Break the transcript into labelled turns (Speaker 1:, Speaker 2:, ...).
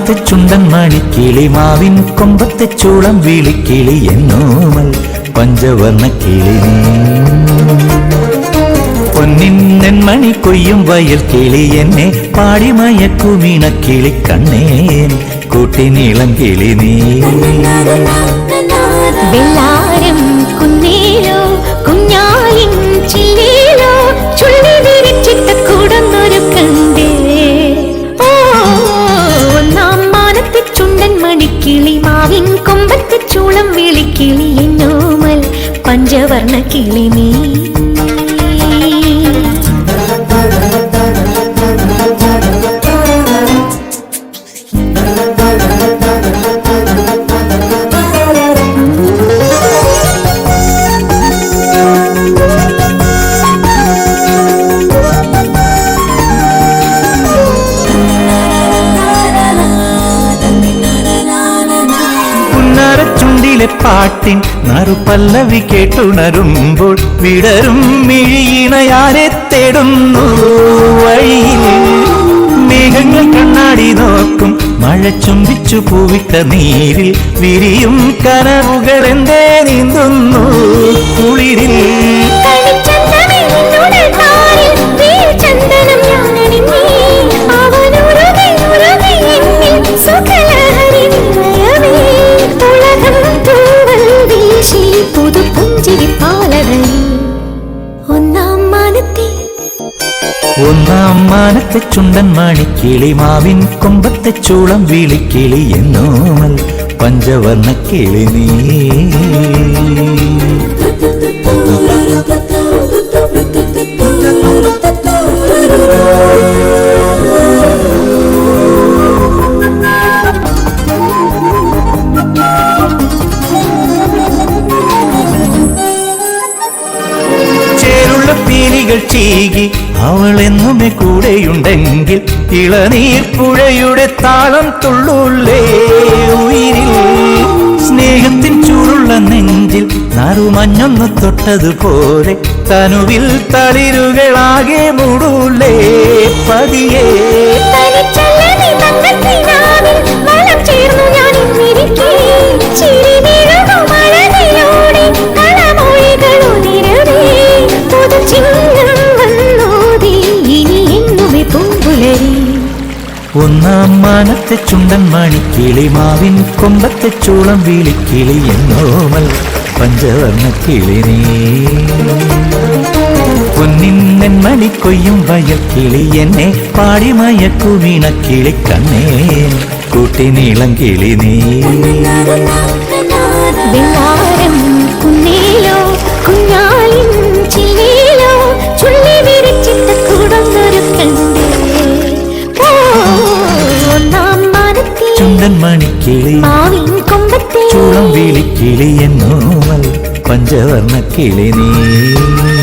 Speaker 1: മാനത്തെ ചുണ്ടൻ മണിക്കിളി മാവിൻ കൊമ്പത്തെ ചൂളം വിളിക്കിളി എന്നോമൽ പഞ്ചവർണ്ണ കിളി പൊന്നിൻ മണി കൊയ്യും വയൽ കിളി എന്നെ പാടിമയക്കുമീണ കിളി കണ്ണേൻ കൂട്ടിനീളം കിളി നീ
Speaker 2: വെള്ളാരം കുന്നേലോ കുഞ്ഞാലിൻ ചില്ലേലോ ചുള്ളി വിരിച്ചിട്ട കൂടൊന്നൊരു കണ്ടേ ഓ ഒന്നാം മാനത്തെ ചുണ്ടൻ മണിക്കിളി മാവിൻ കൊമ്പത്തെ ചൂളം വിളിക്കിളി എന്നോമൽ പഞ്ചവർണ്ണ കിളി നീ
Speaker 1: ചുണ്ടിലെ പാട്ടിൻ നറുപല്ലവി കേട്ടുണരുമ്പോൾ വിടരും മിഴിയിണയാരെ തേടുന്നു വഴിയിൽ മേഘങ്ങൾ കണ്ണാടി നോക്കും മഴ ചുംബിച്ചു പൂവിട്ട നീരിൽ വിരിയും കനവുകൾ എന്തേ നീന്തുന്നു കുളിരിൽ ഒന്നാം മാനത്തെ ചുണ്ടൻ മണിക്കിളി മാവിൻ കൊമ്പത്തെ ചൂളം വിളിക്കിളി എന്നോമൽ പഞ്ചവർണ്ണ കിളി നീ പീലികൾ ചീകി അവൾ എന്നുമേ കൂടെയുണ്ടെങ്കിൽ ഇളനീർ പുഴയുടെ താളം തുള്ളൂല്ലേ ഉയിരിൽ സ്നേഹത്തിൻ ചൂടുള്ള നെഞ്ചിൽ നറുമഞ്ഞൊന്ന് തൊട്ടതുപോലെ തനുവിൽ തളിരുകളാകെ മൂടൂല്ലേ പതിയേ ഒന്നാം മാനത്തെ ചുണ്ടൻ മണിക്കിളി മാവിൻ കൊമ്പത്തെ ചൂളം വിളിക്കിളി എന്നോമൽ പഞ്ചവർണ്ണ കിളി നീ പൊന്നിൻ മണി കൊയ്യും വയൽ കിളി എന്നെ പാടിമയക്കുമീണ കിളി കണ്ണേൻ കൂട്ടിനീളം കിളി നീ
Speaker 2: വെള്ളാരം കുന്നേലോ കുഞ്ഞാലിൻ ചില്ലേലോ ചുള്ളി വിരിച്ചിട്ട കൂടൊന്നൊരു കണ്ടേ
Speaker 1: ചുണ്ടൻ മണിക്കിളി
Speaker 2: മാവിൻ കൊമ്പത്തെ
Speaker 1: ചൂളം വിളിക്കിളി എന്നോമൽ പഞ്ചവർണ്ണ കിളി നീ